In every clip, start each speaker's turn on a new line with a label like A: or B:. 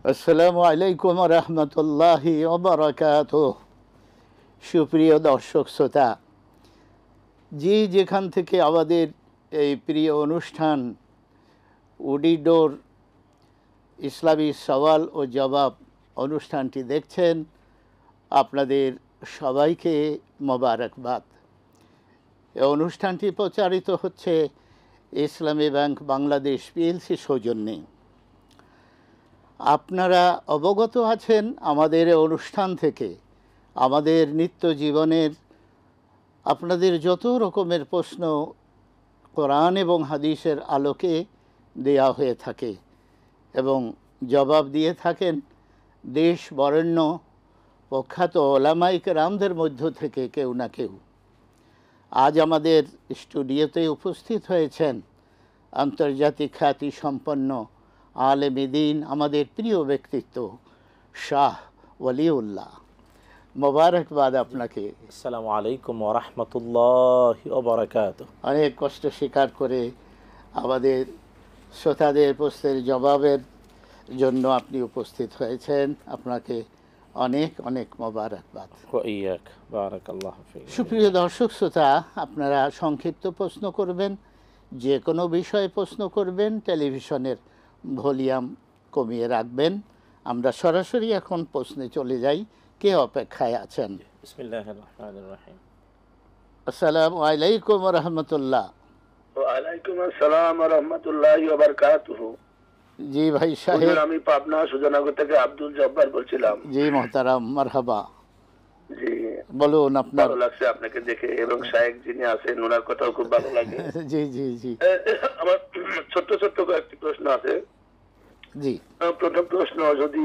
A: আসসালামু আলাইকুম রহমতুল্লাহি ওয়া বারাকাতুহু। সুপ্রিয় দর্শক শ্রোতা, যেখান থেকে আমাদের এই প্রিয় অনুষ্ঠান উডিডোর ইসলামী সওয়াল ও জবাব অনুষ্ঠানটি দেখছেন, আপনাদের সবাইকে মোবারকবাদ। এই অনুষ্ঠানটি প্রচারিত হচ্ছে ইসলামী ব্যাংক বাংলাদেশ পিএলসি সৌজন্যে। আপনারা অবগত আছেন আমাদের অনুষ্ঠান থেকে আমাদের নিত্য জীবনের আপনাদের যত রকমের প্রশ্ন কোরআন এবং হাদিসের আলোকে দেয়া হয়ে থাকে এবং জবাব দিয়ে থাকেন দেশ বরেণ্য প্রখ্যাত ওলামায়ে কেরামদের মধ্য থেকে কেউ না কেউ। আজ আমাদের স্টুডিওতে উপস্থিত হয়েছেন আন্তর্জাতিক খ্যাতি সম্পন্ন আলেমে দ্বীন, আমাদের প্রিয় ব্যক্তিত্ব শাহ ওয়ালিউল্লাহ। মোবারকবাদ আপনাকে।
B: আসসালামু আলাইকুম ওয়া রাহমাতুল্লাহি ওয়া বারাকাতুহু।
A: অনেক কষ্ট স্বীকার করে আমাদের শ্রোতাদের প্রশ্নের জবাবের জন্য আপনি উপস্থিত হয়েছেন, আপনাকে অনেক অনেক মোবারকবাদ।
B: ওয়া ইয়াক, বারাকাল্লাহু ফীক।
A: সুপ্রিয় দর্শক শ্রোতা, আপনারা সংক্ষিপ্ত প্রশ্ন করবেন, যে কোনো বিষয়ে প্রশ্ন করবেন, টেলিভিশনের ভলিউম কমিয়ে রাখবেন। আমরা সরাসরি এখন প্রশ্নে চলে যাই। কে অপেক্ষায় আছেন?
B: বিসমিল্লাহির রহমানির রহিম।
A: আসসালামু আলাইকুম রহমতুল্লাহ।
C: ওয়ালাইকুম আসসালাম ওয়া রাহমাতুল্লাহি ওয়া বারাকাতুহু।
A: জি ভাই সাহেব।
C: আমি পাবনা সুজানগর থেকে আব্দুল জব্বার বলছিলাম।
A: জি মোহতারাম, মারহাবা।
C: জি,
A: বলুন আপনার।
C: ভালো লাগছে আপনাকে দেখে এবং শায়েখ যিনি আছেন ওনার কথাও খুব ভালো লাগে।
A: জি জি জি
C: আমার ছোট্ট ছোট্ট কয়েকটি প্রশ্ন আছে।
A: জি।
C: প্রথম প্রশ্ন, যদি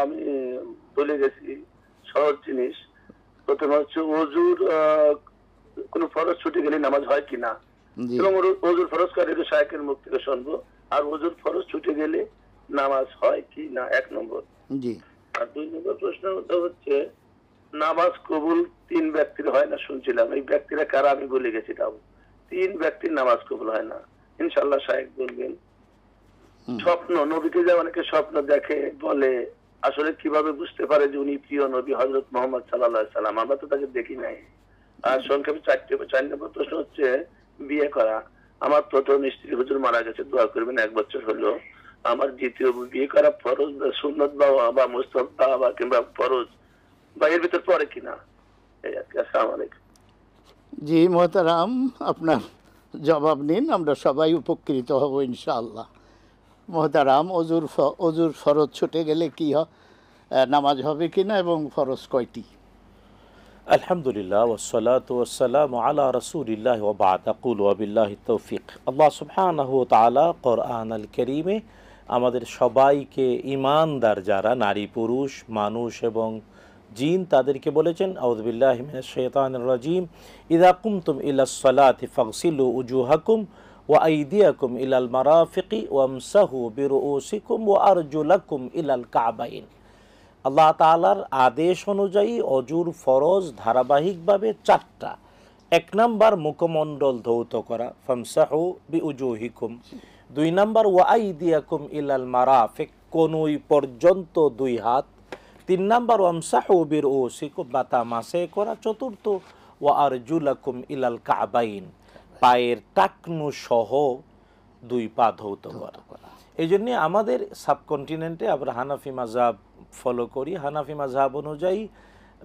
C: আমি বলে গেছি সহজ জিনিস। প্রথম হচ্ছে ওযুর কোন ফরজ ছুটে গেলে নামাজ হয় কিনা,
A: জি
C: এবং ওযুর ফরজ করে শায়েখের মুখ থেকে শুনবো। আর ওযুর ফরজ ছুটে গেলে নামাজ হয় কি না, এক নম্বর।
A: জি।
C: আর দুই নম্বর প্রশ্ন হচ্ছে নামাজ কবুল তিন ব্যক্তির হয় না শুনছিলাম, এই ব্যক্তিরা কারা আমি বলে গেছি, তাও তিন ব্যক্তির নামাজ কবুল হয় না, ইনশাআল্লাহ শায়েখ বলবেন। স্বপ্ন, নবীকে যে অনেকে স্বপ্ন দেখে বলে, আসলে কিভাবে বুঝতে পারে যে উনি প্রিয় নবী হযরত মুহাম্মদ সাল্লাল্লাহু আলাইহি সাল্লাম? আমরা তো তাকে দেখি নাই। আর সংক্ষেপে চার নম্বর প্রশ্ন হচ্ছে বিয়ে করা। আমার প্রথম স্ত্রী হুজুর মারা গেছে, দোয়া করবেন, 1 বছর হলো। আমার দ্বিতীয় বিয়ে করা ফরজ বা সুন্নত বা মুস্তাহাব বা কিংবা ফরজ বা এর ভিতর পড়ে কিনা, এই আর কি। আসসালামু আলাইকুম।
A: জি মোহতারাম, আপনার জবাব নিন, আমরা সবাই উপকৃত হব ইনশাআল্লাহ। মোহতারাম, অজুর ফরজ ছুটে গেলে কি নামাজ হবে কিনা এবং ফরজ কয়টি?
B: আলহামদুলিল্লাহ ওয়াসসালাতু ওয়াসসালামু আলা রাসূলিল্লাহ ওয়া বা'দ। আকুলু ওয়া বিল্লাহিত তাওফীক। আল্লাহ সুবহানাহু ওয়া তাআলা কোরআনুল কারীমে আমাদের সবাইকে ঈমানদার যারা নারী পুরুষ মানুষ এবং জিন তাদেরকে বলেছেন, আউযু বিল্লাহি মিনাশ শাইতানির রাজীম, ইযা কুমতুম ইলাস সালাতি ফাগসিলু উজুহাকুম ওয়া আইদিয়াকুম ইলাল মারাফিকি ওয়ামসাহু বিরুউসিকুম ওয়া আরজুলাকুম ইলাল কাবাইন। আল্লাহ তাআলার আদেশ অনুযায়ী অজুর ফরজ ধারাবাহিকভাবে 4টা। 1 নাম্বার মুখমণ্ডল ধৌত করা, ফামসাহু বিউজুহিকুম। 2 নাম্বার ওয়া আইদিয়াকুম ইলাল মারাফিক, কনুই পর্যন্ত 2 হাত। 3 নাম্বার ওয়ামসাহু বিরুউসিকুম, মাথা মাসে করা। 4র্থ ওয়া আরজুলাকুম ইলাল কাবাইন, পায়ের টাকনু সহ 2 পা ধৌত করা। এই জন্য আমাদের সাবকন্টিনেন্টে আমরা হানাফি মাযহাব ফলো করি। হানাফি মাযহাব অনুযায়ী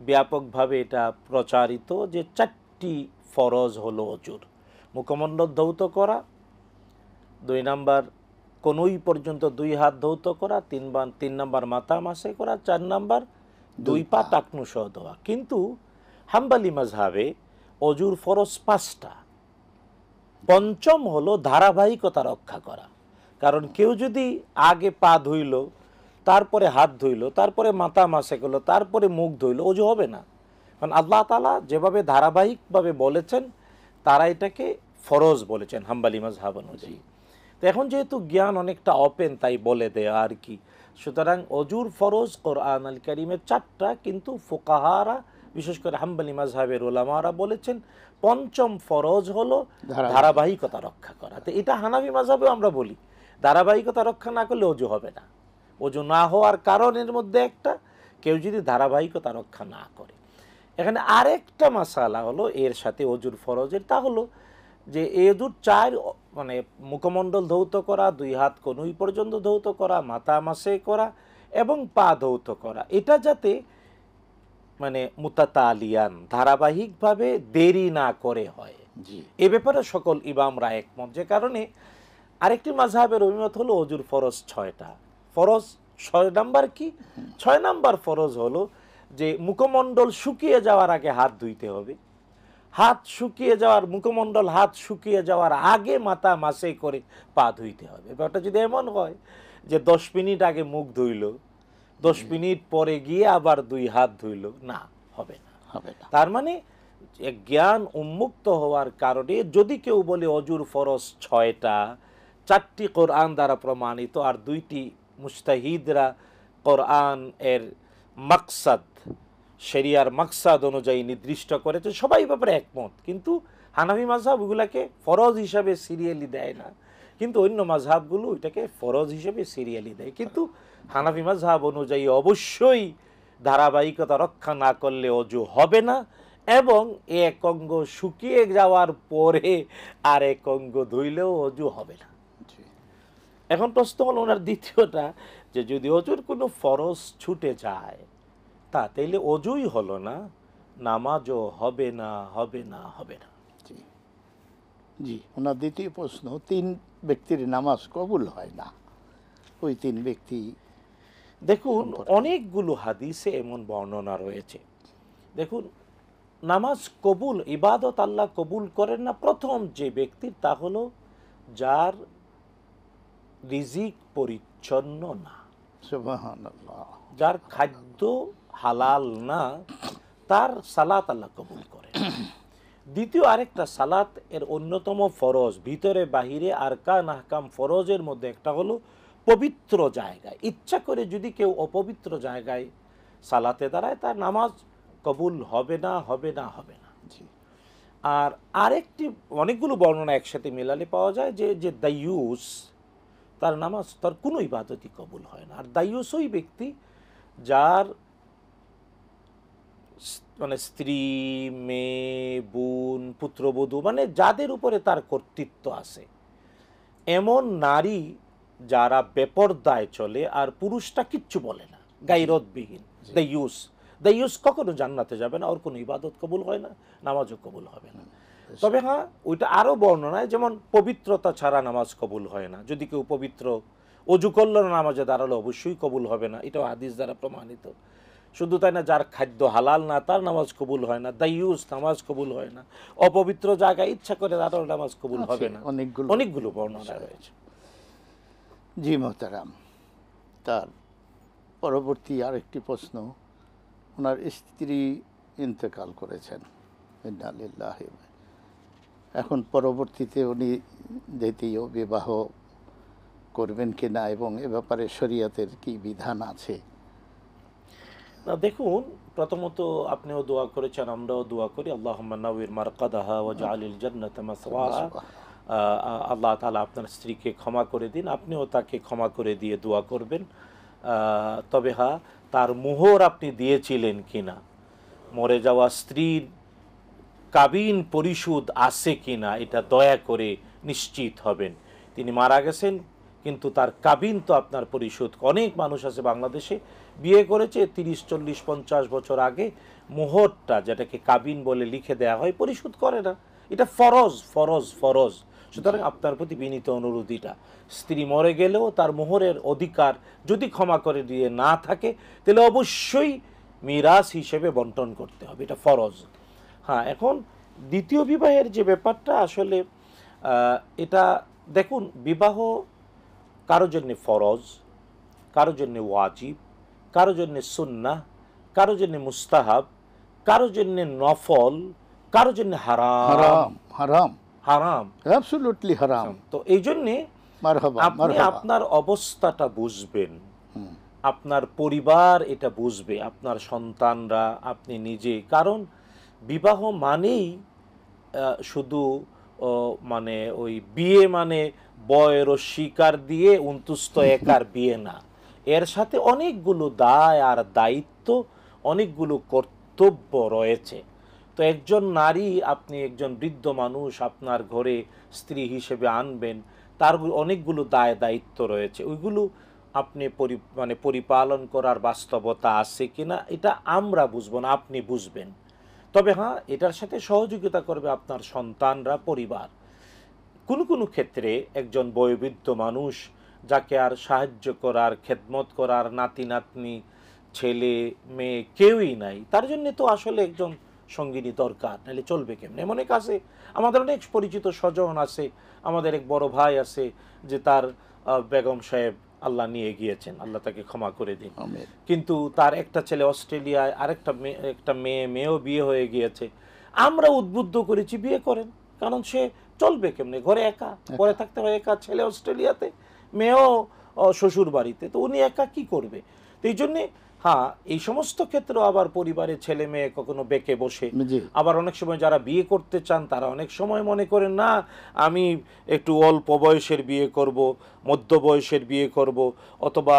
B: ব্যাপকভাবে এটা প্রচারিত যে 4টি ফরজ হলো অজুর: মুখমণ্ডল ধৌত করা, 2 নাম্বার কনুই পর্যন্ত 2 হাত ধৌত করা, 3 নাম্বার মাথা মাসে করা, 4 নাম্বার 2 পা টাকনু সহ ধোয়া। কিন্তু হাম্বলি মাযহাবে অজুর ফরজ 5টা। পঞ্চম হলো ধারাবাহিকতা রক্ষা করা। কারণ কেউ যদি আগে পা ধুইল, তারপরে হাত ধুইল, তারপরে মাথা মাসে করলো, তারপরে মুখ ধুইল, অজু হবে না। কারণ আল্লাহ তাআলা যেভাবে ধারাবাহিকভাবে বলেছেন তারা এটাকে ফরজ বলেছেন হাম্বলি মাযহাব অনুযায়ী। তো এখন যেহেতু জ্ঞান অনেকটা ওপেন, তাই বলে দেয়া আর কি। সুতরাং অজুর ফরজ কোরআনুল কারীমের 4টা, কিন্তু ফুকাহারা বিশেষ করে হাম্বলি মাযহাবের উলামারা বলেছেন পঞ্চম ফরজ হলো ধারাবাহিকতা রক্ষা করা। তো এটা হানাফি মাযহাবেও আমরা বলি ধারাবাহিকতা রক্ষা না করলে অজু হবে না। অজু না হওয়ার কারণের মধ্যে একটা, কেউ যদি ধারাবাহিকতা রক্ষা না করে। এখানে আরেকটা মাসালা হলো এর সাথে অজুর ফরজের, তা হলো যে এই অজুর মানে মুখমণ্ডল ধৌত করা, 2 হাত কনুই পর্যন্ত ধৌত করা, মাথা মাসে করা এবং পা ধৌত করা, এটা যাতে মানে মুতাতালিয়ান ধারাবাহিকভাবে দেরি না করে হয়,
A: জি
B: এ ব্যাপারে সকল ইমামরা একমত। যে কারণে আরেকটি মাযহাবের অভিমত হলো অজুর ফরজ 6টা। ফরজ 6 নাম্বার কি? 6 নাম্বার ফরজ হলো যে মুখমণ্ডল শুকিয়ে যাওয়ার আগে হাত ধুইতে হবে, হাত শুকিয়ে যাওয়ার মুখমণ্ডল হাত শুকিয়ে যাওয়ার আগে মাথা মাসে করে পা ধুইতে হবে। ব্যাপারটা যদি এমন হয় যে 10 মিনিট আগে মুখ ধুইল, 10 মিনিট পরে গিয়ে আবার 2 হাত ধুইল, না, হবে না।
A: হবে না।
B: তার মানে জ্ঞান উন্মুক্ত হওয়ার কারণে যদি কেউ বলে অজুর ফরজ 6টা, 4টি কোরআন দ্বারা প্রমাণিত আর 2টি মুস্তাহিদরা কোরআন এর মাকসাদ, শরিয়ার মাকসাদ অনুযায়ী নির্দিষ্ট করেছে, সবাই ব্যাপারে একমত। কিন্তু হানাফি মাযহাব ওগুলাকে ফরজ হিসাবে সিরিয়ালি দেয় না, কিন্তু অন্য মাযহাবগুলো এটাকে ফরজ হিসেবে সিরিয়ালি দেয়। কিন্তু হানাফি মাযহাব অনুযায়ী অবশ্যই ধারাবাহিকতা রক্ষা না করলে অজু হবে না, এবং এক অঙ্গ শুকিয়ে যাওয়ার পরে আর এক অঙ্গ ধুইলেও অজু হবে না।
A: জি
B: এখন প্রশ্ন হলো ওনার দ্বিতীয়টা, যে যদি অজুর কোনো ফরজ ছুটে যায় তাইলে অজুই হলো না, নামাজও হবে না, হবে না, হবে না।
A: জি জি ওনার দ্বিতীয় প্রশ্ন, 3 ব্যক্তির নামাজ কবুল হয় না, ওই 3 ব্যক্তি
B: দেখুন অনেকগুলো হাদিসে এমন বর্ণনা রয়েছে। দেখুন, নামাজ কবুল, ইবাদত আল্লাহ কবুল করেন না প্রথম যে ব্যক্তি, তা হলো যার রিজিক পরিচ্ছন্ন না,
A: সুবহানাল্লাহ।
B: যার খাদ্য হালাল না, তার সালাত আল্লাহ কবুল করে। দ্বিতীয় আরেকটা সালাত এর অন্যতম ফরজ, ভিতরে বাহিরে আরকান আহকাম ফরজের মধ্যে একটা হলো পবিত্র জায়গায়। ইচ্ছা করে যদি কেউ অপবিত্র জায়গায় সালাতে দাঁড়ায়, তার নামাজ কবুল হবে না, হবে না, হবে না।
A: জি
B: আর আরেকটি, অনেকগুলো বর্ণনা একসাথে মেলালে পাওয়া যায় যে দায়ুস, তার নামাজ, তার কোনো ইবাদতই কবুল হয় না। আর দায়ুস ওই ব্যক্তি যার মানে স্ত্রী, মেয়ে, বোন, পুত্রবধূ, মানে যাদের উপরে তার কর্তৃত্ব আছে, এমন নারী যারা বেপরদায় চলে আর পুরুষটা কিচ্ছু বলে না, গাইরতবিহীন, দায়ুস কখনো জান্নাতে যাবে না, ওর কোনো ইবাদত কবুল হয় না, নামাজও কবুল হবে না। তবে হ্যাঁ, ওইটা আরো বর্ণনায়, যেমন পবিত্রতা ছাড়া নামাজ কবুল হয় না, যদি কেউ পবিত্র অজু করল না নামাজে দাঁড়ালো অবশ্যই কবুল হবে না, এটাও হাদিস দ্বারা প্রমাণিত। শুধু তাই না, যার খাদ্য হালাল না তার নামাজ কবুল হয় না, দায়ুস নামাজ কবুল হয় না, অপবিত্র জায়গায় ইচ্ছা করে দাঁড়ালো নামাজ কবুল হবে না, অনেকগুলো বর্ণনা রয়েছে।
A: জি মোহতারাম, তার পরবর্তী আরেকটি প্রশ্ন, ওনার স্ত্রী ইন্তেকাল করেছেন, ইন্না লিল্লাহি, এখন পরবর্তীতে উনি দ্বিতীয় বিবাহ করবেন কিনা এবং এ ব্যাপারে শরীয়তের কি বিধান আছে?
B: না, দেখুন, প্রথমত আপনিও দোয়া করেছেন, আমরাও দোয়া করি, আল্লাহুম্মা নাওয়ির মারকাদাহা ওয়াজআলিল জান্নাতা মাসওয়াহা, আল্লাহ তাআলা আপনার স্ত্রীকে ক্ষমা করে দিন, আপনিও তাকে ক্ষমা করে দিয়ে দোয়া করবেন। তবে হ্যাঁ, তার মোহর আপনি দিয়েছিলেন কিনা, মরে যাওয়া স্ত্রীর কাবিন পরিশোধ আছে কিনা, এটা দয়া করে নিশ্চিত হবেন। তিনি মারা গেছেন কিন্তু তার কাবিন তো আপনার পরিশোধ, অনেক মানুষ আছে বাংলাদেশে বিয়ে করেছে 30, 40, 50 বছর আগে, মোহরটা যেটাকে কাবিন বলে লিখে দেয়া হয়, পরিশোধ করে না। এটা ফরজ, ফরজ, ফরজ। সুতরাং আপনার প্রতি বিনীত অনুরোধ, এটা স্ত্রী মরে গেলেও তার মোহরের অধিকার যদি ক্ষমা করে দিয়ে না থাকে, তাহলে অবশ্যই মিরাস হিসেবে বন্টন করতে হবে, এটা ফরজ। হ্যাঁ, এখন দ্বিতীয় বিবাহের যে ব্যাপারটা, আসলে এটা দেখুন, বিবাহ কারো জন্য ফরজ, কারো জন্য ওয়াজিব, কারো জন্য সুন্নাহ, কারো জন্য মুস্তাহাব, কারো জন্য নফল, কারো জন্য হারাম,
A: হারাম হারাম
B: হারাম,
A: অ্যাবসলিউটলি হারাম।
B: তো এই জন্যে
A: মারহাবা,
B: আপনি
A: মারহাবা।
B: আপনার অবস্থাটা বুঝবেন, আপনার পরিবার এটা বুঝবে, আপনার সন্তানরা, আপনি নিজে। কারণ বিবাহ মানেই শুধু মানে ওই বিয়ে মানে বয়ের শিকার দিয়ে 29 একার বিয়ে না, এর সাথে অনেকগুলো দায় আর দায়িত্ব, অনেকগুলো কর্তব্য রয়েছে। তো একজন নারী, আপনি একজন বৃদ্ধ মানুষ আপনার ঘরে স্ত্রী হিসেবে আনবেন, তার অনেকগুলো দায় দায়িত্ব রয়েছে। ওইগুলো আপনি পরিপালন করার বাস্তবতা আছে কিনা এটা আমরা বুঝবো না, আপনি বুঝবেন। তবে হ্যাঁ, এটার সাথে সহযোগিতা করবে আপনার সন্তানরা, পরিবার। কোনো কোনো ক্ষেত্রে একজন বয়োবৃদ্ধ মানুষ যাকে আর সাহায্য করার, খেদমত করার নাতি নাতনি, ছেলে মেয়ে কেউই নাই, তার জন্য তো আসলে একজন সঙ্গিনী দরকার, নাহলে চলবে কেমন? এমন এক আছে, আমাদের অনেক পরিচিত স্বজন আছে, আমাদের এক বড় ভাই আছে যে তার বেগম সাহেব আল্লাহ নিয়ে গিয়েছেন, আল্লাহ তাকে ক্ষমা করে দিন, কিন্তু তার একটা ছেলে অস্ট্রেলিয়ায়, আরেকটা মেয়েও বিয়ে হয়ে গিয়েছে। আমরা উদ্বুদ্ধ করেছি বিয়ে করেন, কারণ সে চলবে কেমনে, ঘরে একা পরে থাকতে হয়, একা, ছেলে অস্ট্রেলিয়াতে, মেয়েও শ্বশুর বাড়িতে, তো উনি একা কি করবে? তো এই জন্যে হ্যাঁ, এই সমস্ত ক্ষেত্রে আবার পরিবারের ছেলে মেয়ে কখনো বেঁকে বসে, আবার অনেক সময় যারা বিয়ে করতে চান তারা অনেক সময় মনে করেন না আমি একটু অল্প বয়সের বিয়ে করব, মধ্য বয়সের বিয়ে করব, অথবা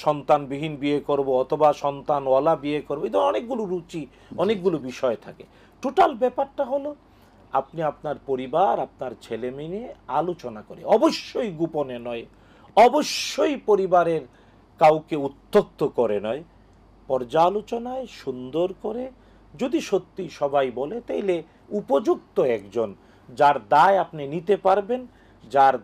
B: সন্তানবিহীন বিয়ে করব, অথবা সন্তানওয়ালা বিয়ে করব। এই তো অনেকগুলো রুচি, অনেকগুলো বিষয় থাকে। টোটাল ব্যাপারটা হলো আপনি আপনার পরিবার, আপনার ছেলে মেয়ে আলোচনা করে, অবশ্যই গোপনে নয়, অবশ্যই পরিবারের কাউকে উত্ত্যক্ত করে নয়, পর্যালোচনায় সুন্দর করে, যদি সত্যি সবাই বলে, তাইলে উপযুক্ত একজন যার দায় আপনি নিতে পারবেন, যার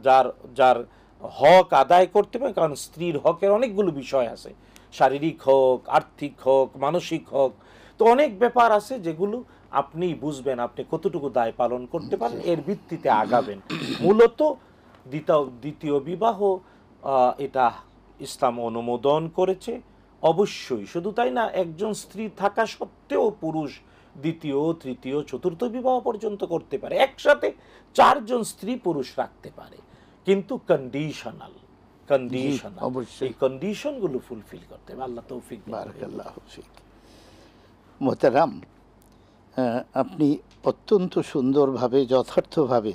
B: যার যার হক আদায় করতে পারেন। কারণ স্ত্রীর হকের অনেকগুলো বিষয় আছে, শারীরিক হোক, আর্থিক হোক, মানসিক হোক, তো অনেক ব্যাপার আছে যেগুলো আপনি বুঝবেন আপনি কতটুকু দায় পালন করতে পারেন, এর ভিত্তিতে আগাবেন। মূলত দ্বিতীয় বিবাহ এটা ইসলাম অনুমোদন করেছে অবশ্যই। শুধু তাই না, একজন স্ত্রী থাকা সত্ত্বেও পুরুষ দ্বিতীয়, তৃতীয়, চতুর্থ বিবাহ পর্যন্ত করতে পারে, একসাথে 4 জন স্ত্রী পুরুষ রাখতে পারে, কিন্তু কন্ডিশনাল, এই কন্ডিশনগুলো ফুলফিল করতে হবে। আল্লাহ তৌফিক দিন।
A: বারাকাল্লাহু ফিক। মোহতারাম, আপনি অত্যন্ত সুন্দরভাবে, যথার্থভাবে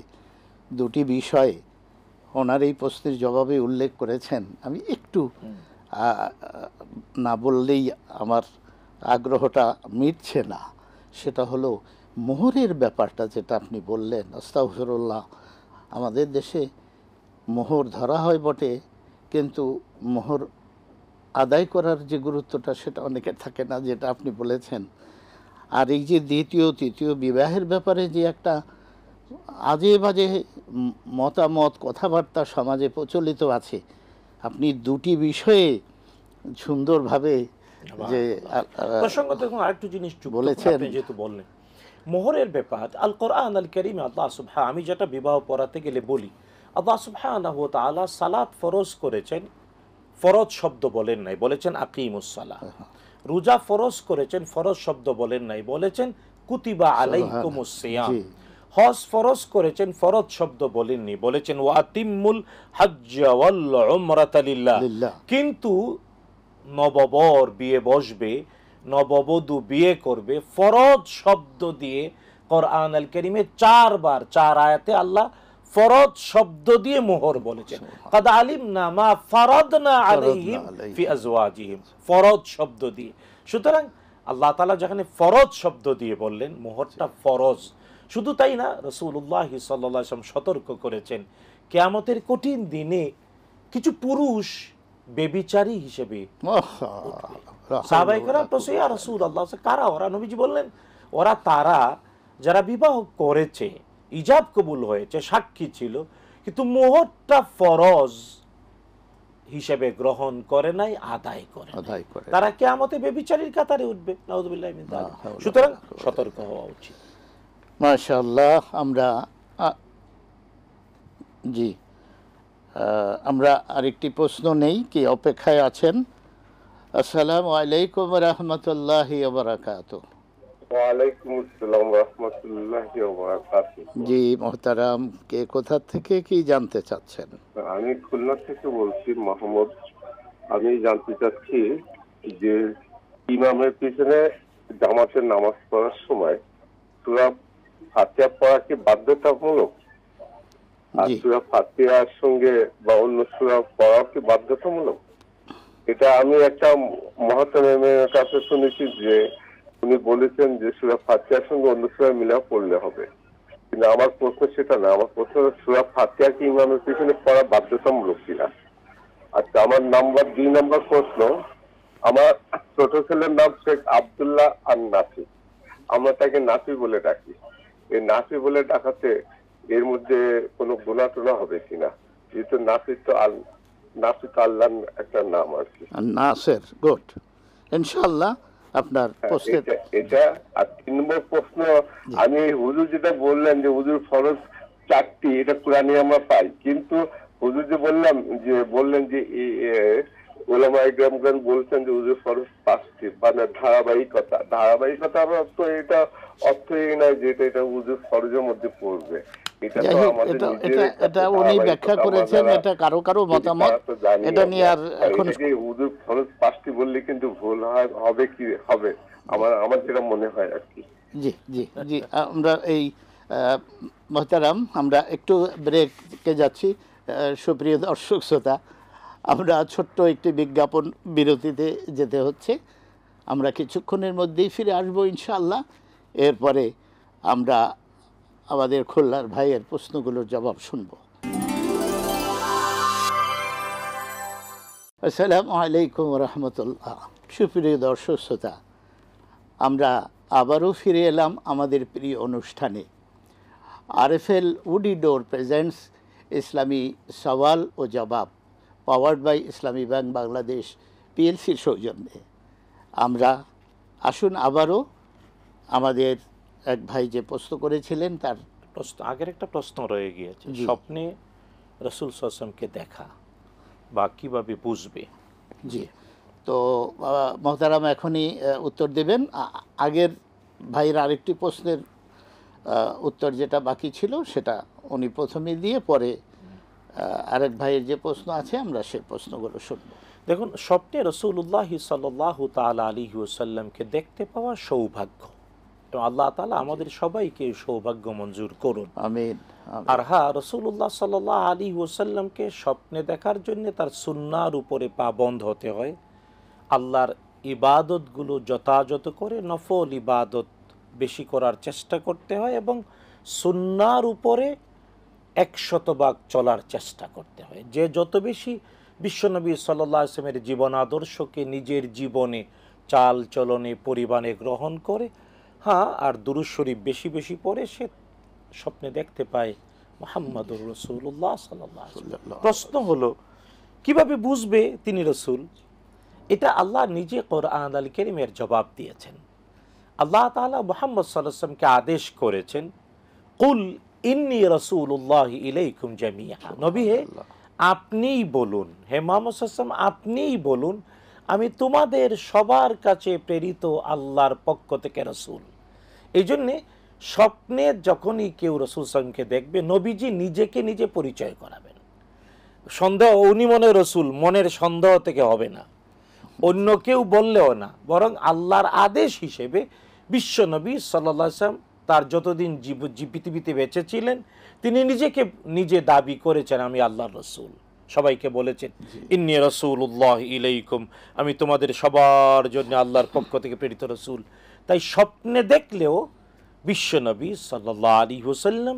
A: দুটি বিষয়ে ওনার এই প্রশ্নের জবাবে উল্লেখ করেছেন। আমি একটু না বললেই আমার আগ্রহটা মিটছে না। সেটা হলো মোহরের ব্যাপারটা, যেটা আপনি বললেন। আস্তাগফিরুল্লাহ, আমাদের দেশে মোহর ধরা হয় বটে, কিন্তু মোহর আদায় করার যে গুরুত্বটা সেটা অনেকের থাকে না, যেটা আপনি বলেছেন। আর এই যে দ্বিতীয় তৃতীয় বিবাহের ব্যাপারে যে একটা আজে বাজে মতামত, কথাবার্তা সমাজে প্রচলিত আছে, আপনি দুটি বিষয়ে সুন্দরভাবে যে
B: প্রসঙ্গত আরেকটু জিনিস বলেছেন, যেহেতু বললেন মোহরের ব্যাপার, আল কোরআন আল কারীমে আল্লাহ সুবহানাহু, আমি যেটা বিবাহ পড়াতে গেলে বলি, আল্লাহ সুবহানাহু ওয়া তাআলা সালাত ফরজ করেছেন, ফরজ শব্দ বলেন নাই, বলেছেন আকিমুস সালাহ। রোজা ফরজ করেছেন, ফরজ শব্দ বলেন নাই, বলেছেন কুতিবা আলাইকুমুস সিয়াম। হজ ফরজ করেছেন, ফরজ শব্দ বলেননি, বলেছেন ওয়াতিমুল হজ্জ ওয়াল উমরাতা লিল্লাহ। কিন্তু নববর বিয়ে বসবে, নববধূ বিয়ে করবে, ফরজ শব্দ দিয়ে কোরআন আল কারীমে 4 বার 4 আয়াতে আল্লাহ ফরজ শব্দ দিয়ে মোহর বলেছেন। কাদ আলিমনা মা ফারাদনা আলাইহিম ফি আজওয়াজিহিম, ফরজ শব্দ দিয়ে। সুতরাং আল্লাহ তাআলা যেখানে ফরজ শব্দ দিয়ে বললেন, মোহরটা ফরজ। শুধু তাই না, রাসূলুল্লাহ সাল্লাল্লাহু আলাইহি ওয়াসাল্লাম সতর্ক করেছেন কিয়ামতের কঠিন দিনে কিছু পুরুষ বেবিচারী হিসেবে সাহাবায়ে কেরাম বলছে, ইয়া রাসূলুল্লাহ, কারা ওরা? নবীজি বললেন, ওরা তারা যারা বিবাহ করেছে, ইজাব কবুল হয়েছে, সাক্ষী ছিল, কিন্তু মোহরটা ফরজ হিসেবে গ্রহণ করে নাই, আদায় করে। তারা কিয়ামতে বেবিচারীর কাতারে উঠবে, নাউযুবিল্লাহি মিন যালিক। সুতরাং সতর্ক হওয়া উচিত।
A: মাশাআল্লাহ। আমরা আরেকটি প্রশ্ন নেই, কি অপেক্ষায় আছেন? আসসালামু আলাইকুম ওয়া রাহমাতুল্লাহি ওয়া বারাকাতুহু।
D: ওয়া আলাইকুম আসসালাম ওয়া রাহমাতুল্লাহি ওয়া বারাকাতুহু।
A: জি মোহতারাম, কে কোথা থেকে কি জানতে চাচ্ছেন?
D: আমি খুলনা থেকে বলছি, মোহাম্মদ। আমি জানতে চাচ্ছি যে ইমামের পিছনে জামাতের নামাজ পড়ার সময় সূরা ফাতিহা পড়া কি বাধ্যতামূলক? আর
A: জি।
D: সূরা ফাতিহার সঙ্গে বা অন্য সূরা পড়া কি বাধ্যতামূলক? এটা আমি একটা মহাতামের কাছে শুনেছি যে উনি বলেছেন যে সূরা ফাতিহার সঙ্গে অন্য সূরা মিলা পড়লে হবে। কিন্তু আমার প্রশ্ন সেটা না, আমার প্রশ্ন হলো সূরা ফাতিহা কি ইমামের পিছনে পড়া বাধ্যতামূলক কিনা। আচ্ছা, আমার 2 নম্বর প্রশ্ন, আমার ছোট ছেলের নাম শেখ আব্দুল্লাহ আর নাফি, আমরা তাকে নাফি বলে ডাকি। এই নাফি বলে ডাকাতে এর মধ্যে কোনো গুনাহ টুনা হবে কিনা? যেহেতু নাফি তো আল্লাহর একটা নাম আর কি।
A: নাসের, গুড, ইনশাআল্লাহ আপনার প্রশ্নের
D: এটা আর 3 নম্বর প্রশ্ন, আমি হুজুর যেটা বললেন যে হুজুর ফরজ 4টি, এটা কোরআনে আমরা পাই, কিন্তু হুজুর যে বললেন যে ওলামা ইকরামগণ বলছেন যে হুজুর ফরজ 5টি, মানে ধারাবাহিকতা তো এটা অর্থ এই নয় যে এটা হুজুর ফরজের মধ্যে পড়বে। এটা
A: যাই
D: তো
A: হোক,
D: আমাদের
A: এটা
D: নিজের
A: এটা
D: একটা
A: এটা উনি ব্যাখ্যা
D: ধারাবাহিকতা,
A: করেছেন,
D: আমরা
A: এটা কারো কারো মতামত,
D: তারা তো জানি
A: এটা নিয়ে আর
D: আমরা।
A: এখন
D: এটাকে হুজুর ফরজ 5টি বললে কিন্তু ভুল হবে কি হবে, আমার যেটা মনে হয় আর কি।
A: জি জি জি, আমরা এই মহতারাম, আমরা একটু ব্রেকে যাচ্ছি। সুপ্রিয় দর্শক শ্রোতা, আমরা ছোট্ট একটি বিজ্ঞাপন বিরতিতে যেতে হচ্ছে। আমরা কিছুক্ষণের মধ্যেই ফিরে আসবো ইনশাআল্লাহ। এরপরে আমরা আমাদের খুলনার ভাইয়ের প্রশ্নগুলোর জবাব শুনবো। আসসালামু আলাইকুম রহমতুল্লাহ। সুপ্রিয় দর্শক শ্রোতা, আমরা আবারও ফিরে এলাম আমাদের প্রিয় অনুষ্ঠানে। আরএফএল উডি ডোর প্রেজেন্টস ইসলামী সওয়াল ও জবাব, powered by Islami bank Bangladesh পিএলসির সৌজন্যে। আমরা আসুন আবারও আমাদের এক ভাই যে প্রশ্ন করেছিলেন তার
B: আগের একটা প্রশ্ন রয়ে গিয়েছে,
A: জি।
B: স্বপ্নে রাসূল সাল্লাল্লাহু আলাইহি ওয়াসাল্লামকে দেখা বা কিভাবে বুঝবে।
A: জি, তো মোহতারাম এখনই উত্তর দেবেন। আগের ভাইয়ের আরেকটি প্রশ্নের উত্তর যেটা বাকি ছিল সেটা উনি প্রথমে দিয়ে পরে আরেক ভাইয়ের যে প্রশ্ন আছে আমরা সেই প্রশ্নগুলো শুনব।
B: দেখুন, স্বপ্নে রাসূলুল্লাহ সাল্লাল্লাহু তাআলা আলাইহি ওয়াসাল্লামকে দেখতে পাওয়া সৌভাগ্য, তো আল্লাহ তাআলা আমাদের সবাইকে সৌভাগ্য মঞ্জুর করুন।
A: আমিন।
B: আর হ্যাঁ, রাসূলুল্লাহ সাল্লাল্লাহু আলাইহি ওয়াসাল্লামকে স্বপ্নে দেখার জন্য তার সুন্নাহর উপরে পাবন্দ হতে হয়। আল্লাহর ইবাদতগুলো যথাযথ করে নফল ইবাদত বেশি করার চেষ্টা করতে হয় এবং সুন্নাহর উপরে 100% চলার চেষ্টা করতে হয়। যে যত বেশি বিশ্বনবী সাল্লাল্লাহু আলাইহি ওয়াসাল্লামের জীবন আদর্শকে নিজের জীবনে চাল চলনে পরিবারে গ্রহণ করে, হ্যাঁ, আর দুরূদ শরীফ বেশি বেশি পড়ে, সে স্বপ্নে দেখতে পায় মুহাম্মাদুর রাসূলুল্লাহ সাল্লাল্লাহু আলাইহি ওয়াসাল্লাম। প্রশ্ন হলো কিভাবে বুঝবে তিনি রসুল? এটা আল্লাহ নিজে কোরআন আল কারীমের জবাব দিয়েছেন। আল্লাহ তাআলা মুহাম্মদ সাল্লাল্লাহু আলাইহি ওয়াসাল্লামকে আদেশ করেছেন, কুল ইন্নী রাসূলুল্লাহি ইলাইকুম জামিআ। নবী হে, আপনিই বলুন, হে মুহাম্মদ সাল্লাল্লাহু আলাইহি ওয়াসাল্লাম, আপনিই বলুন, আমি তোমাদের সবার কাছে প্রেরিত আল্লাহর পক্ষ থেকে রসুল। এই জন্যে স্বপ্নে যখনই কেউ রসুল সাল্লামকে দেখবে, নবীজি নিজেকে নিজে পরিচয় করাবেন। সন্দেহ, উনি মনে রসুল, মনের সন্দেহ থেকে হবে না, অন্য কেউ বললেও না, বরং আল্লাহর আদেশ হিসেবে বিশ্বনবী সাল্লাল্লাহু আলাইহি ওয়াসাল্লাম তার যতদিন পৃথিবীতে বেঁচে ছিলেন তিনি নিজেকে নিজে দাবি করেছেন, আমি আল্লাহর রসুল। সবাইকে বলেছেন, ইন্নী রাসূলুল্লাহ ইলাইকুম, আমি তোমাদের সবার জন্য আল্লাহর পক্ষ থেকে প্রেরিত রসুল। তাই স্বপ্নে দেখলেও বিশ্বনবী সাল্লাল্লাহু আলাইহি ওয়াসাল্লাম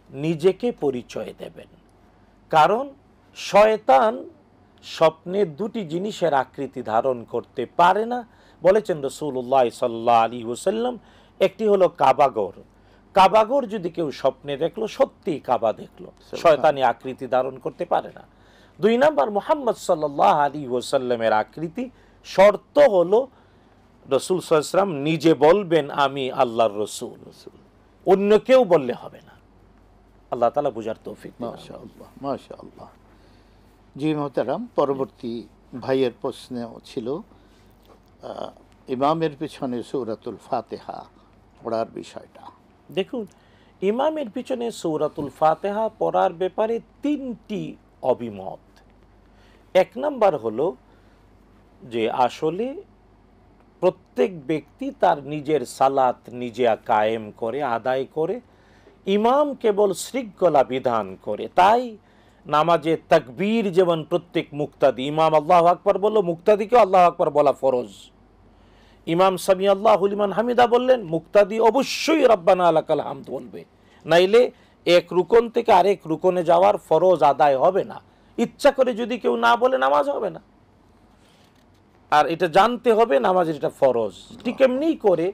B: নিজেকে পরিচয় দেবেন। কারণ শয়তান স্বপ্নে দুটি জিনিসের আকৃতি ধারণ করতে পারে না, বলেছেন রাসূলুল্লাহ সাল্লাল্লাহু আলাইহি ওয়াসাল্লাম। একটি হলো কাবাগর। কাবাগর যদি কেউ স্বপ্নে দেখলো, সত্যি কাবা দেখলো, শয়তানি আকৃতি ধারণ করতে পারে না। 2 নাম্বার, মুহাম্মদ সাল্লাল্লাহু আলাইহি ওয়াসাল্লামের আকৃতি। শর্ত হলো রাসূল সাল্লাল্লাহু আলাইহি ওয়াসাল্লাম নিজে বলবেন আমি আল্লাহর রসুল, অন্য কেউ বললে হবে না। আল্লাহ তাআলা বুঝার তৌফিক দিন।
A: মাশাআল্লাহ, মাশাআল্লাহ। জি মোহতারাম, পরবর্তী ভাইয়ের প্রশ্ন ছিল ইমামের পিছনে সূরাতুল ফাতিহা পড়ার বিষয়টা।
B: দেখুন, ইমামের পিছনে সূরাতুল ফাতিহা পড়ার ব্যাপারে 3টি অভিমত। 1 নাম্বার হলো যে আসলে প্রত্যেক ব্যক্তি তার নিজের সালাত নিজে কায়েম করে, আদায় করে, ইমাম কেবল শৃঙ্খলা বিধান করে। তাই নামাজে তাকবীর যেমন প্রত্যেক মুক্তাদি, ইমাম আল্লাহু আকবার বলল, মুক্তাদিকে আল্লাহু আকবার বলা ফরজ। ইমাম সামি আল্লাহু লিমান হামিদা বললেন, মুক্তাদি অবশ্যই রব্বানা লাকাল হামদ বলবে, নাইলে এক রুকন থেকে আরেক রুকনে যাওয়ার ফরজ আদায় হবে না। ইচ্ছা করে যদি কেউ না বলে নামাজ হবে না, আর এটা জানতে হবে নামাজের এটা ফরজ। ঠিক এমনি করে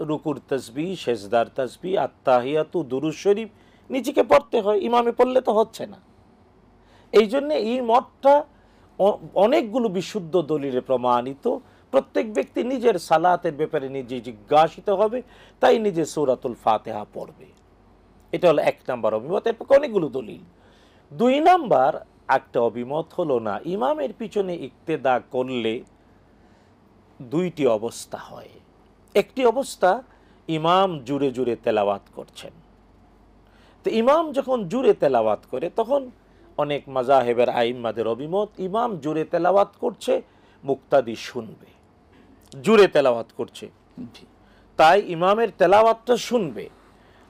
B: রুকুর তসবিহ, সেজদার তসবিহ, আত্তাহিয়াতু, দুরূদ শরীফ নিজেকে পড়তে হয়, ইমামে পড়লে তো হচ্ছে না। এই জন্য এই মতটা অনেকগুলো বিশুদ্ধ দলিলে প্রমাণিত। প্রত্যেক ব্যক্তি নিজের সালাতের ব্যাপারে নিজে জিজ্ঞাসিত হবে, তাই নিজে সূরাতুল ফাতিহা পড়বে। এটা হলো 1 নম্বর অভিমত। এর পক্ষে অনেকগুলো দলিল। 2 নম্বর একটা অভিমত হলো, না, ইমামের পিছনে ইক্তেদা করলে 2টি অবস্থা হয়। একটি অবস্থা, ইমাম জুড়ে জুড়ে তেলাওয়াত করছেন। তো ইমাম যখন জুড়ে তেলাওয়াত করে, তখন অনেক মাযাহিবের আইম্মাদের অভিমত, ইমাম জুড়ে তেলাওয়াত করছে, মুক্তাদি শুনবে। জুড়ে তেলাওয়াত করছে, তাই ইমামের তেলাওয়াতটা শুনবে।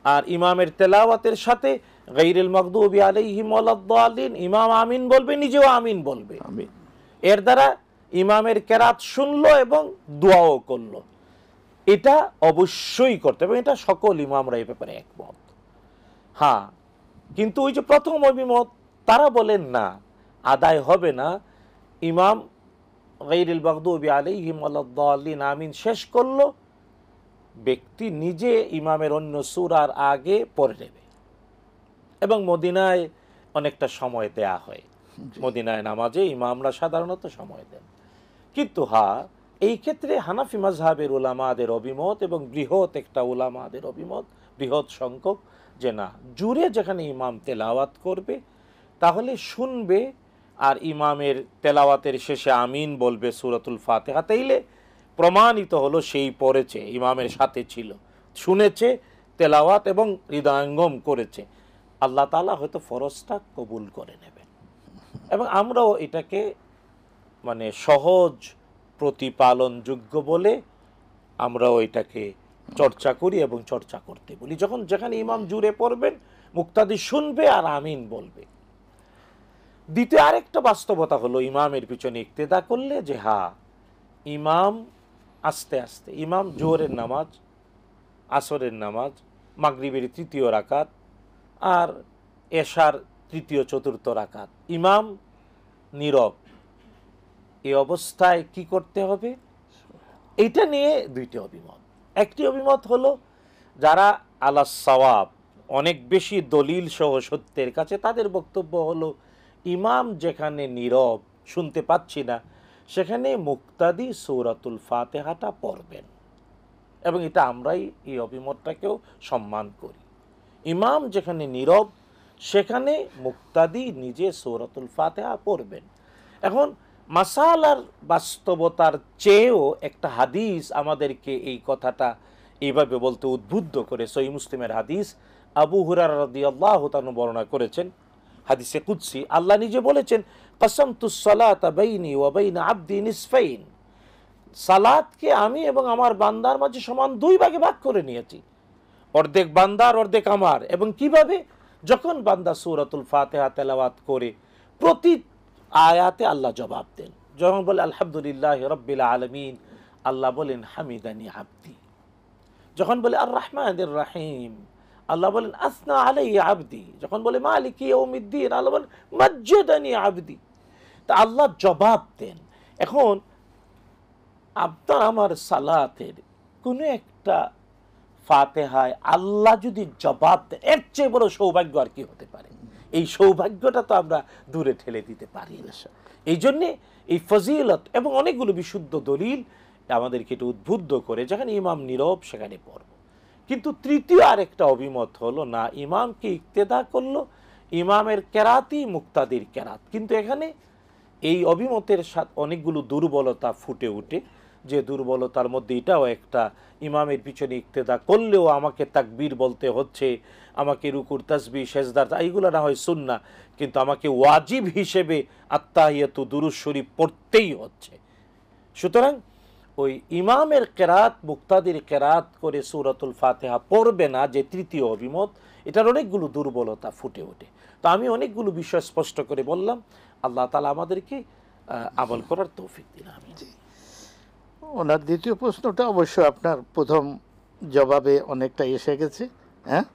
B: আর ইমামের তেলাওয়াতের সাথে গায়রুল মাগদুবি আলাইহিম ওয়ালাদ-দাল্লিন, ইমাম আমিন বলবে, নিজেও আমিন বলবে। এর দ্বারা ইমামের কেরাত শুনলো এবং দোয়াও করলো। এটা অবশ্যই করতে হবে, এটা সকল ইমামরা এই ব্যাপারে একমত। হ্যাঁ, কিন্তু ওই যে প্রথম অভিমত, তারা বলেন না, আদায় হবে না। ইমাম গায়রুল মাগদুবি আলাইহিম ওয়ালাদ-দাল্লিন আমিন শেষ করলো, ব্যক্তি নিজে ইমামের অন্য সূরার আগে পড়ে নেবে। এবং মদিনায় অনেকটা সময় দেয়া হয়, মদিনায় নামাজে ইমামরা সাধারণত সময় দেন। কিন্তু হ্যাঁ, এই ক্ষেত্রে হানাফি মাযহাবের উলামাদের অভিমত এবং বৃহৎ একটা উলামাদের অভিমত, বৃহৎ সংখ্যক, যে না, জুড়ে যেখানে ইমাম তেলাওয়াত করবে তাহলে শুনবে, আর ইমামের তেলাওয়াতের শেষে আমিন বলবে সূরাতুল ফাতিহা। তাইলে প্রমাণিত হলো সেই পড়েছে, ইমামের সাথে ছিল, শুনেছে তেলাওয়াত এবং হৃদয়ঙ্গম করেছে। আল্লাহ তাআলা হয়তো ফরজটা কবুল করে নেবেন। এবং আমরাও এটাকে মানে সহজ প্রতিপালনযোগ্য বলে আমরাও এটাকে চর্চা করি এবং চর্চা করতে বলি। যখন যেখানে ইমাম জুড়ে পড়বেন, মুক্তাদি শুনবে আর আমিন বলবে। দ্বিতীয় আরেকটা বাস্তবতা হলো, ইমামের পিছনে ইক্তেদা করলে, যে হ্যাঁ, ইমাম আস্তে আস্তে, ইমাম জোহরের নামাজ, আসরের নামাজ, মাগরিবের 3য় রাকাত আর এশার 3য় 4র্থ রাকাত, ইমাম নীরব, এই অবস্থায় কি করতে হবে, এইটা নিয়ে 2টি অভিমত। একটি অভিমত হলো, যারা আলা সাওয়াব, অনেক বেশি দলিল সহ সত্যের কাছে, তাদের বক্তব্য হলো, ইমাম যেখানে নীরব, শুনতে পাচ্ছি না, সেখানে মুক্তাদি সূরাতুল ফাতিহাটা পড়বেন। এবং এটা আমরাই এই অভিমতটাকেও সম্মান করি। ইমাম যেখানে নীরব, সেখানে মুক্তাদি নিজে সূরাতুল ফাতিহা পড়বেন। এখন মাসালার বাস্তবতার চেয়েও একটা হাদিস আমাদেরকে এই কথাটা এইভাবে বলতে উদ্বুদ্ধ করে। সহিহ মুসলিমের হাদিস, আবু হুরায়রা রাদিয়াল্লাহু তাআলা বর্ণনা করেছেন, হাদিসে কুদসি, আল্লাহ নিজে বলেছেন, কাসামতুস সালাতা বাইনি ওয়া বাইনা আবদি নিসফাইন, সালাতকে আমি এবং আমার বান্দার মাঝে সমান 2 ভাগে ভাগ করে নিয়েছি, অর্ধেক বান্দার অর্ধেক আমার। এবং কিভাবে, যখন বান্দা সূরাতুল ফাতিহা তেলাওয়াত করে, প্রতি আয়াতে আল্লাহ জবাব দেন। যখন বলে আলহামদুলিল্লাহি রাব্বিল আলামিন, আল্লাহ বলেন হামিদানি আবদি। যখন বলে আর রহমানির রহিম, আল্লাহ বলেন আসনা আলাইহি আবদি। যখন বলে মালিকি ইয়াউমিদ্দিন, আল্লাহ বলেন মাজ্জাদানি আবদি। তা আল্লাহ জবাব দেন। এখন আপনার আমার সালাতের কোনো একটা ফাতিহায় আল্লাহ যদি জবাব দেন, এর চেয়ে বড় সৌভাগ্য আর কি হতে পারে? এই সৌভাগ্যটা তো আমরা দূরে ঠেলে দিতে পারি না। এই জন্যে এই ফজিলত এবং অনেকগুলো বিশুদ্ধ দলিল আমাদেরকে এটা উদ্বুদ্ধ করে, যেখানে ইমাম নীরব সেখানে পড়ব। কিন্তু তৃতীয় আরেকটা অভিমত হলো, না, ইমামকে ইক্তেদা করলো, ইমামের কেরাতই মুক্তাদির কেরাত। কিন্তু এখানে এই অভিমতের সাথে অনেকগুলো দুর্বলতা ফুটে ওঠে, যে দুর্বলতার মধ্যে এটাও একটা, ইমামের পিছনে ইক্তেদা করলেও আমাকে তাকবীর বলতে হচ্ছে, আমাকে রুকুর তাসবিহ সেজদার এইগুলো না হয় সুন্নাহ, কিন্তু আমাকে ওয়াজিব হিসেবে আত্তাহিয়াতু দুরূদ শরীফ পড়তেই হচ্ছে। সুতরাং ওই ইমামের কেরাত মুক্তাদির কেরাত করে সূরাতুল ফাতিহা পড়বে না, যে তৃতীয় অভিমত, এটার অনেকগুলো দুর্বলতা ফুটে ওঠে। তো আমি অনেকগুলো বিষয় স্পষ্ট করে বললাম। আল্লাহ তাআলা আমাদেরকে আমল করার তৌফিক দিন। আমিন।
A: ওনার দ্বিতীয় প্রশ্নটা অবশ্য আপনার প্রথম জবাবে অনেকটা এসে গেছে। হ্যাঁ,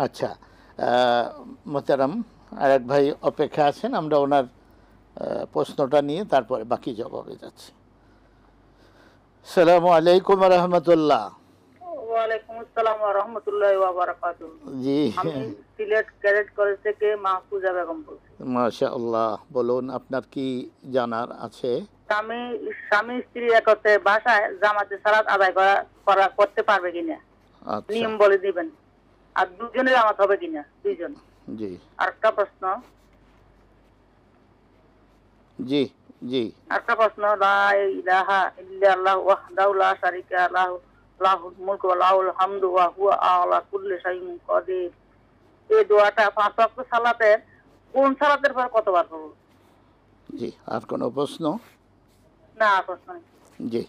A: আচ্ছা, মোহতারাম আরেক ভাই অপেক্ষা আছেন, আমরা ওনার প্রশ্নটা নিয়ে তারপরে বাকি জবাবে যাচ্ছি। আসসালামু আলাইকুম রহমতুল্লাহ।
E: ওয়ালাইকুম আসসালাম ওয়া রাহমাতুল্লাহি ওয়া বারাকাতুহু।
A: জি,
E: আমি সিলেট ক্যাডেট কলেজ থেকে মাহফুজা বেগম বলছি।
A: মাশাআল্লাহ, বলুন আপনার কি জানার আছে?
E: স্বামী স্ত্রী একত্রে বাসায় জামাতে সালাত আদায় করতে পারবে কিনা,
A: আচ্ছা,
E: নিয়ম বলে দিবেন। আর দুজনে জামাত হবে কিনা, দুইজন।
A: জি
E: আরেকটা প্রশ্ন,
A: জি জি
E: লা ইলাহা ইল্লাল্লাহু ওয়াহদাহু লা শারীকা লাহু লাহুল মুলকু ওয়া লাহুল হামদু ওয়া হুয়া আলা কুল্লি শাইইন কাদির। এই দোয়াটা 5 ওয়াক্ত সালাতের কোন সালাতের পর কতবার পড়ব?
A: জি, আর কোনো প্রশ্ন?
E: না, প্রশ্ন নেই।
A: জি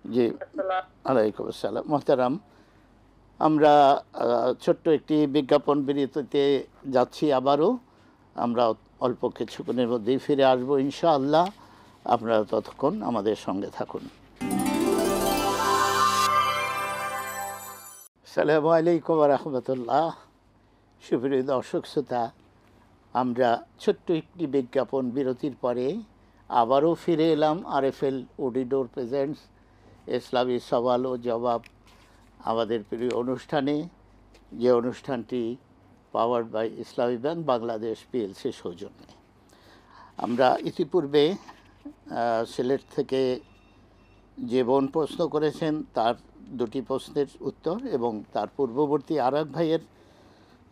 A: জি,
E: আসসালাম।
A: আলাইকুম আসসালাম। মোহতারাম, আমরা ছোট্ট একটি বিজ্ঞাপন বিরতিতে যাচ্ছি। আবারও আমরা অল্প কিছুক্ষণের মধ্যেই ফিরে আসবো ইনশাআল্লাহ। আপনারা ততক্ষণ আমাদের সঙ্গে থাকুন। আসসালামু আলাইকুম রহমতুল্লাহ। সুপ্রিয় দর্শক শ্রোতা, আমরা ছোট্ট একটি বিজ্ঞাপন বিরতির পরে আবারও ফিরে এলাম আরএফএল অডিডোর প্রেজেন্টস ইসলামী সওয়াল ও জবাব, আমাদের প্রিয় অনুষ্ঠানে, যে অনুষ্ঠানটি powered by Islami bank Bangladesh PLC সৌজন্যে। আমরা ইতিপূর্বে সিলেট থেকে যে বোন প্রশ্ন করেছেন তার দুটি প্রশ্নের উত্তর, এবং তার পূর্ববর্তী আর এক ভাইয়ের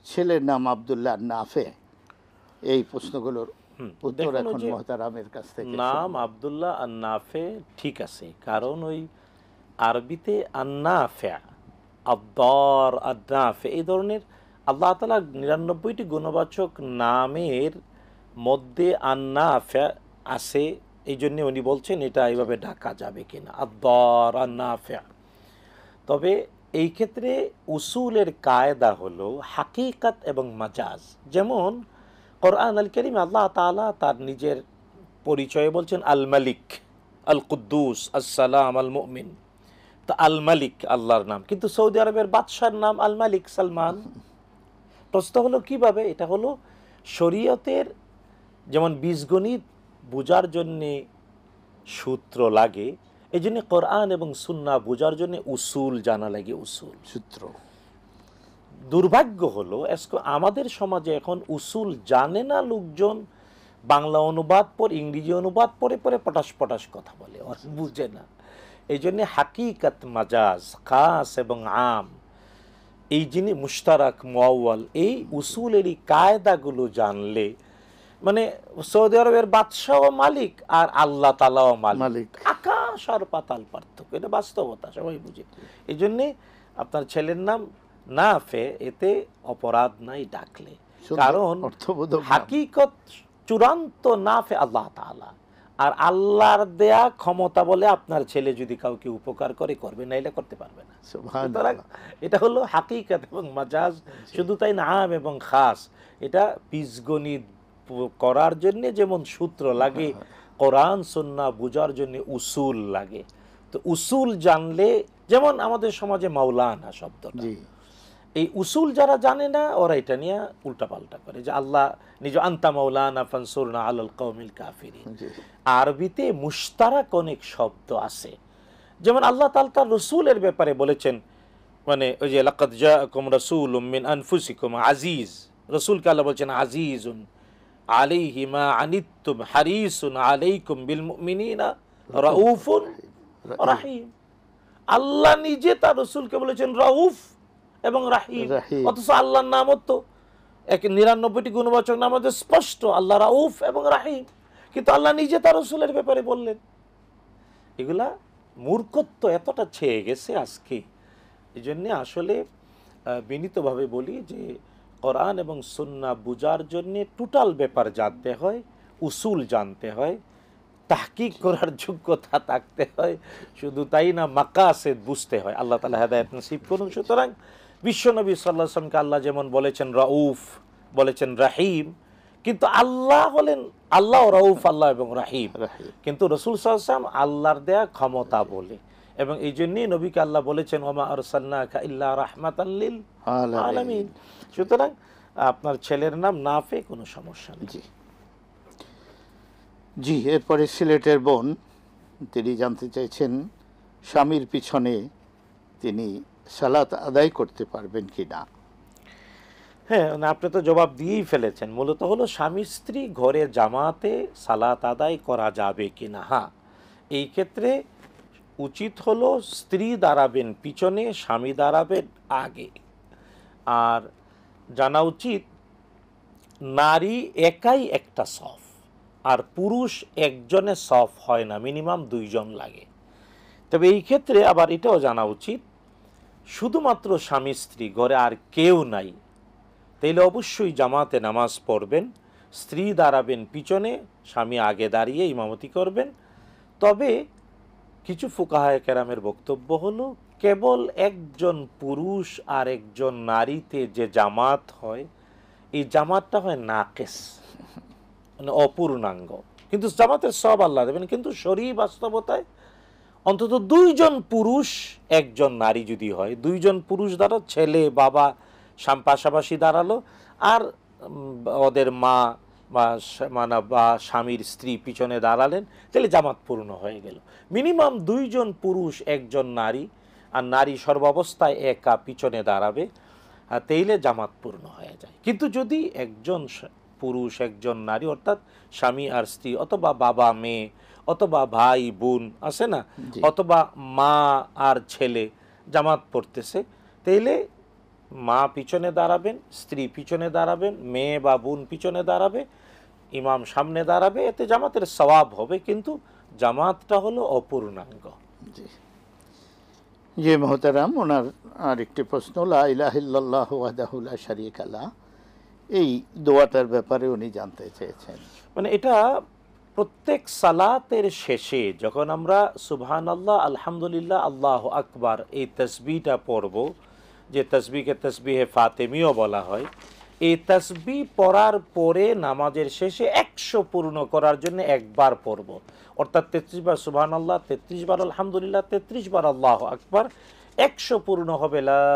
A: ছেলের নাম আব্দুল্লাহ নাফে, এই প্রশ্নগুলোর উত্তর
B: দেখুন,
A: এখন
B: যে
A: মোহতারামের কাছ থেকে
B: নাম
A: শুনবো।
B: আব্দুল্লাহ আন্নাফে ঠিক আছে, কারণ ওই আরবিতে আন্নাফে, আব্দার, আন্নাফে, এই ধরনের আল্লাহ তাআলা 99টি গুণবাচক নামের মধ্যে আন্নাফে আছে। এই জন্য উনি বলছেন এটা এইভাবে ডাকা যাবে কিনা, আব্দার, আন্নাফে। তবে এই ক্ষেত্রে উসুলের কায়দা হলো হাকিকাত এবং মাজাজ। যেমন কোরআন আল কারীম আল্লাহ তাআলা তার নিজের পরিচয়ে বলছেন আল মালিক, আল কুদ্দুস, আসসালাম, আল মুমিন। তো আল মালিক আল্লাহর নাম, কিন্তু সৌদি আরবের বাদশার নাম আল মালিক সালমান। প্রশ্ন হলো কিভাবে? এটা হলো শরীয়তের যেমন বীজগণিত বোঝার জন্যে সূত্র লাগে, এই জন্য কোরআন এবং সুন্নাহ বোঝার জন্য উসুল জানা লাগে, উসুল
A: সূত্র।
B: দুর্ভাগ্য হলো আমাদের সমাজে এখন উসুল জানে না লোকজন, বাংলা অনুবাদ পর ইংরেজি অনুবাদ পরে পরে পটাশ পটাশ কথা বলে, আর বুঝে না। এই জন্যে হাকিকাত, মাজাজ, খাস এবং আম, এই যিনি মুশতারাক, মুআওয়াল, এই উসুলেরই কায়দাগুলো জানলে, মানে সৌদি আরবের বাদশাহ মালিক আর আল্লাহ তাআলাও মালিক, আকাশ আর পাতাল পার্থক্য, এটা বাস্তবতা, সবাই বুঝে। এই জন্যে আপনার ছেলের নাম নাফে, এতে অপরাধ নাই ডাকলে, কারণ হাকিকত চূড়ান্ত নাফে আল্লাহ তাআলা, আর আল্লাহর দেয়া ক্ষমতা বলে আপনার ছেলে যদি কাউকে উপকার করে করবে, নাইলে করতে পারবে না। সুতরাং এটা হলো হাকিকত এবং মাজাজ। শুধু তাই না, আম এবং খাস, এটা বীজগণিত করার জন্য যেমন সূত্র লাগে, কোরআন সুন্নাহ বুঝার জন্য উসুল লাগে। তো উসুল জানলে, যেমন আমাদের সমাজে মাওলানা শব্দটা, এই উসুল যারা জানে না ওরা এটা নিয়ে উল্টাপাল্টা করে, যে আল্লাহ নিজ আনতা মাওলানা ফানসুরনা আলাল কওমিল কাফিরিন। আরবিতে মুশতারাক অনেক শব্দ আছে, যেমন আল্লাহ তাআলা তার রাসূলের ব্যাপারে বলেছেন, মানে ওই যে লাকাদ জাআকুম রাসূলুম মিন আনফুসিকুম আজিজ, রাসূলকে আল্লাহ বলছেন আজিজুন আলাইহি মা আনিতুম হারিসুন আলাইকুম বিল মুমিনিনা রাউফুন রাহিম। আল্লাহ নিজে তার রাসূলকে বলেছেন রাউফ এবং রাহিম, অথচ আল্লাহর নামও তো 99টি গুণবাচক নাম মধ্যে স্পষ্ট আল্লাহ রাউফ এবং রাহিম, কিন্তু আল্লাহ নিজে তার রাসূলের ব্যাপারে বললেন। এগুলা মূর্খত্ব এতটা ছেয়ে গেছে আজকে। এই জন্যে আসলে বিনীতভাবে বলি যে কোরআন এবং সুন্নাহ বুঝার জন্যে টোটাল ব্যাপার জানতে হয়, উসুল জানতে হয়। তাহকিক করার যোগ্যতা থাকতে হয়, শুধু তাই না মাকাসেদ বুঝতে হয়। আল্লাহ তাআলা হেদায়েত নসিব করুন। সুতরাং বিশ্বনবী সাল্লাল্লাহু আলাইহি ওয়াসাল্লামকে আল্লাহ যেমন বলেছেন রাউফ, বলেছেন রাহিম, কিন্তু আল্লাহ হলেন আল্লাহ রাউফ, আল্লাহ এবং রাহিম। কিন্তু রাসূল সাল্লাল্লাহু আলাইহি ওয়াসাল্লাম আল্লাহর দেয়া ক্ষমতা বলে, এবং এই জন্যই নবীকে আল্লাহ বলেছেন ওমা আরসালনাকা ইল্লা রাহমাতাল লিল আলামিন। সুতরাং আপনার ছেলের নাম নাফে, কোনো সমস্যা নেই।
A: জি জি। এরপরে সিলেটের বোন, তিনি জানতে চাইছেন স্বামীর পিছনে তিনি সালাত আদায় করতে পারবেন কি না।
B: হ্যাঁ, আপনি তো জবাব দিয়েই ফেলেছেন। মূলত হলো স্বামী স্ত্রী ঘরে জামাতে সালাত আদায় করা যাবে কিনা। হ্যাঁ, এই ক্ষেত্রে উচিত হলো স্ত্রী দাঁড়াবেন পিছনে, স্বামী দাঁড়াবেন আগে। আর জানা উচিত নারী একাই একটা সফ, আর পুরুষ একজনে সফ হয় না, মিনিমাম 2 জন লাগে। তবে এই ক্ষেত্রে আবার এটাও জানা উচিত শুধুমাত্র স্বামী স্ত্রী, ঘরে আর কেউ নাই, তাইলে অবশ্যই জামাতে নামাজ পড়বেন, স্ত্রী দাঁড়াবেন পিছনে, স্বামী আগে দাঁড়িয়ে ইমামতি করবেন। তবে কিছু ফুকাহায়ে কেরামের বক্তব্য হলো কেবল একজন পুরুষ আর একজন নারীতে যে জামাত হয়, এই জামাতটা হয় নাকেস, মানে অপূর্ণাঙ্গ, কিন্তু জামাতের সব আল্লাহ দেবেন। কিন্তু শরীর বাস্তবতায় অন্তত 2 জন পুরুষ 1 জন নারী যদি হয়, 2 জন পুরুষ দ্বারা ছেলে বাবা পাশাপাশি দাঁড়ালো, আর ওদের মা বা স্বামীর স্ত্রী পিছনে দাঁড়ালেন, তাহলে জামাত পূর্ণ হয়ে গেল। মিনিমাম 2 জন পুরুষ 1 জন নারী, আর নারী সর্বাবস্থায় একা পিছনে দাঁড়াবে, তাইলে জামাত পূর্ণ হয়ে যায়। কিন্তু যদি একজন পুরুষ 1 জন নারী, অর্থাৎ স্বামী আর স্ত্রী, অথবা বাবা মেয়ে, অথবা ভাই বোন আছে না, অথবা মা আর ছেলে জামাত পড়তেছে, তাইলে মা পিছনে দাঁড়াবেন, স্ত্রী পিছনে দাঁড়াবেন, মেয়ে বা বোন পিছনে দাঁড়াবে, ইমাম সামনে দাঁড়াবে, এতে জামাতের সওয়াব হবে, কিন্তু জামাতটা হলো অপূর্ণাঙ্গ।
A: জি জি মোহতারাম, ওনার আরেকটি প্রশ্ন, লা ইলাহা ইল্লাল্লাহু ওয়াহদাহু লা শারীকা লাহ, এই দোয়াটার ব্যাপারে উনি জানতে চেয়েছেন।
B: মানে এটা প্রত্যেক সালাতের শেষে যখন আমরা সুবহানাল্লাহ, আলহামদুলিল্লাহ, আল্লাহু আকবার এই তাসবিহটা পড়ব, যে তাসবিহকে তাসবিহে ফাতেমিও বলা হয়, এই তাসবিহ পড়ার পরে নামাজের শেষে 100 পূর্ণ করার জন্য একবার পড়ব, অর্থাৎ 33 বার সুবহানাল্লাহ, 33 বার আলহামদুলিল্লাহ, 33 বার আল্লাহু আকবার, 100 পূর্ণ হবে লা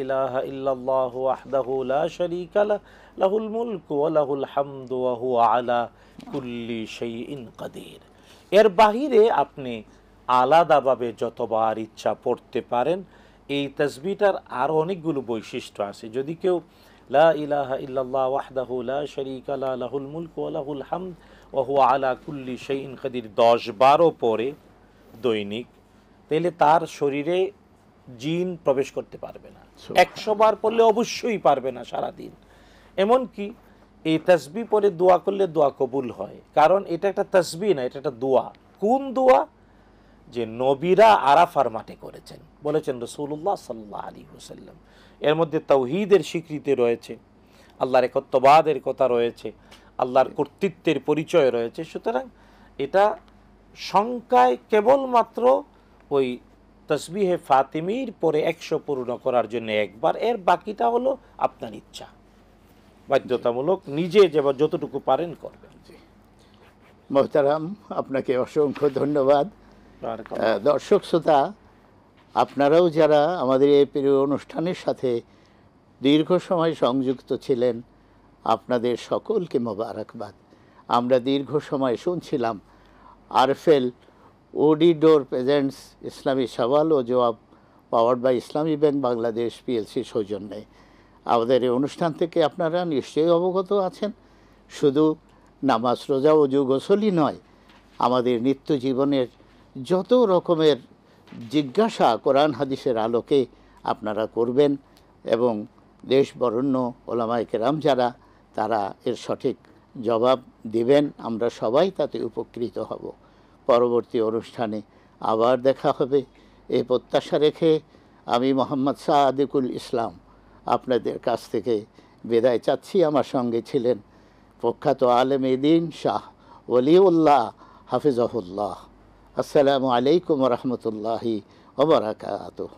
B: ইলাহা ইল্লাল্লাহু ওয়াহদাহু লা শারীকা লাহু লাহুল মুলকু ওয়া লাহুল হামদু ওয়া হুয়া আলা কুল্লি শাইইন কাদির। এর বাহিরে আপনি আলাদাভাবে যতবার ইচ্ছা পড়তে পারেন। এই তাসবিহটার আরও অনেকগুলো বৈশিষ্ট্য আছে। যদি কেউ লা ইলাহা ইল্লাল্লাহ ওয়াহদাহু লা শারীকা লাহু লাহুল মুলকু ওয়া লাহুল হামদ ওয়া হুয়া আলা কুল্লি শাইইন কাদির 10 বারও পড়ে দৈনিক, তাহলে তার শরীরে জিন প্রবেশ করতে পারবে না। 100 বার পড়লে অবশ্যই পারবে না সারাদিন। এমনকি এই তাসবিহ পড়ে দোয়া করলে দোয়া কবুল হয়, কারণ এটা একটা তাসবিহ না, এটা একটা দোয়া। কোন দোয়া? যে নবীরা আরাফার মাঠে করেছেন, বলেছেন রাসূলুল্লাহ সাল্লাল্লাহু আলাইহি ওয়াসাল্লাম। এর মধ্যে তাওহীদের স্বীকৃতি রয়েছে, আল্লাহর একত্ববাদের কথা রয়েছে, আল্লাহর কর্তৃত্বের পরিচয় রয়েছে। সুতরাং এটা সংখ্যায় কেবলমাত্র ওই তাসবিহে ফাতিমির পরে 100 পূর্ণ করার জন্য একবার, এর বাকিটা হলো আপনার ইচ্ছা, বাধ্যতামূলক নিজে যতটুকু পারেন করবেন।
A: মোহতারাম, আপনাকে অসংখ্য ধন্যবাদ। দর্শক শ্রোতা, আপনারাও যারা আমাদের এই প্রিয় অনুষ্ঠানের সাথে দীর্ঘ সময় সংযুক্ত ছিলেন, আপনাদের সকলকে মোবারকবাদ। আমরা দীর্ঘ সময় শুনছিলাম আরফেল ওডিডোর প্রেজেন্টস ইসলামী সওয়াল ও জবাব, powered by Islami bank Bangladesh PLC সৌজন্যে। আমাদের এই অনুষ্ঠান থেকে আপনারা নিশ্চয়ই অবগত আছেন, শুধু নামাজ রোজা ওযু গোসলই নয়, আমাদের নিত্য জীবনের যত রকমের জিজ্ঞাসা কোরআন হাদিসের আলোকে আপনারা করবেন, এবং দেশ বরেণ্য ওলামায়ে কেরাম যারা, তারা এর সঠিক জবাব দিবেন। আমরা সবাই তাতে উপকৃত হব। পরবর্তী অনুষ্ঠানে আবার দেখা হবে এই প্রত্যাশা রেখে আমি মোহাম্মদ সাদিকুল ইসলাম আপনাদের কাছ থেকে বিদায় চাচ্ছি। আমার সঙ্গে ছিলেন প্রখ্যাত আলেম দ্বীন শাহ ওলিউল্লাহ হাফিজাহুল্লাহ। আসসালামু আলাইকুম ওয়া রাহমাতুল্লাহি ওয়া বারাকাতুহু।